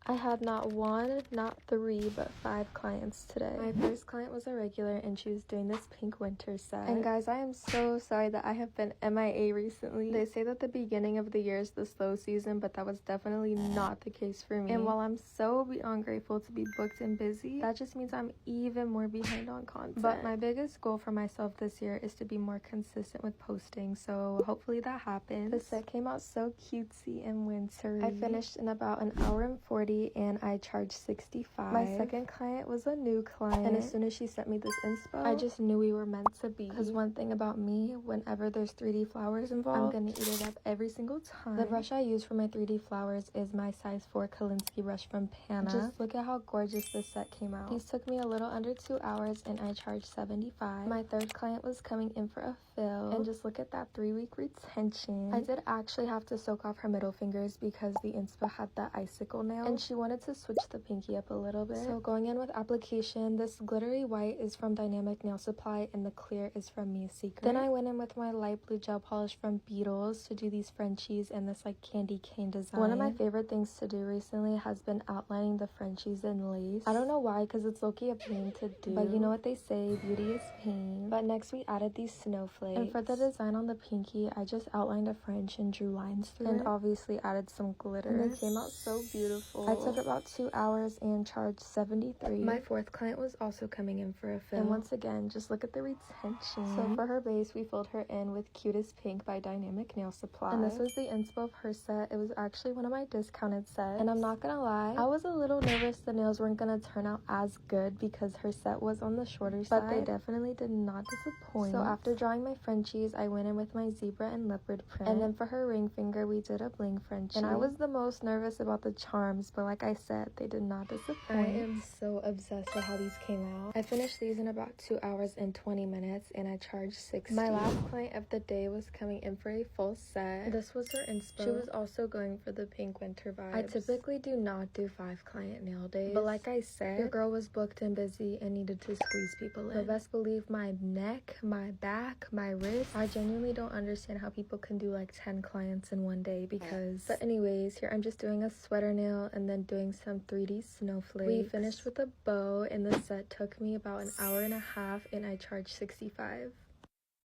I had not one, not three, but 5 clients today. My first client was a regular and she was doing this pink winter set. And guys, I am so sorry that I have been MIA recently. They say that the beginning of the year is the slow season, but that was definitely not the case for me. And while I'm so beyond grateful to be booked and busy, that just means I'm even more behind on content. But my biggest goal for myself this year is to be more consistent with posting, so hopefully that happens. The set came out so cutesy and wintry. I finished in about an hour and 40 and I charged $65. My second client was a new client, and as soon as she sent me this inspo, I just knew we were meant to be. Because one thing about me, whenever there's 3D flowers involved, I'm gonna eat it up every single time. The brush I use for my 3D flowers is my size 4 Kolinsky brush from Pana. Just look at how gorgeous this set came out. These took me a little under 2 hours and I charged $75. My third client was coming in for a fill, and just look at that 3-week retention. I did actually have to soak off her middle fingers because the inspo had that icicle nail, and she wanted to switch the pinky up a little bit. So going in with application, this glittery white is from Dynamic Nail Supply and the clear is from Me Secret. Then I went in with my light blue gel polish from Beetles to do these Frenchies and this like candy cane design. One of my favorite things to do recently has been outlining the Frenchies in lace. I don't know why, because it's low-key a pain to do, but you know what they say, beauty is pain. But next we added these snowflakes, and for the design on the pinky, I just outlined a French and drew lines through it, and obviously added some glitter, and they came out so beautiful. I took about 2 hours and charged $73. My fourth client was also coming in for a fill, and once again, just look at the retention. So for her base, we filled her in with Cutest Pink by Dynamic Nail Supply, and this was the inspo of her set. It was actually one of my discounted sets, and I'm not gonna lie, I was a little nervous the nails weren't gonna turn out as good because her set was on the shorter side, but they definitely did not disappoint. So after drawing my Frenchies, I went in with my zebra and leopard print, and then for her ring finger, we did a bling Frenchie. And I was the most nervous about the charms, but like I said, they did not disappoint. I am so obsessed with how these came out. I finished these in about 2 hours and 20 minutes, and I charged $60. My last client of the day was coming in for a full set. This was her inspo. She was also going for the pink winter vibes. I typically do not do 5 client nail days, but like I said, your girl was booked and busy and needed to squeeze people in. But best believe my neck, my back, my wrist, I genuinely don't understand how people can do like 10 clients in one day, because but anyways, here I'm just doing a sweater nail and then doing some 3D snowflakes. We finished with a bow, and the set took me about an hour and a half and I charged $65.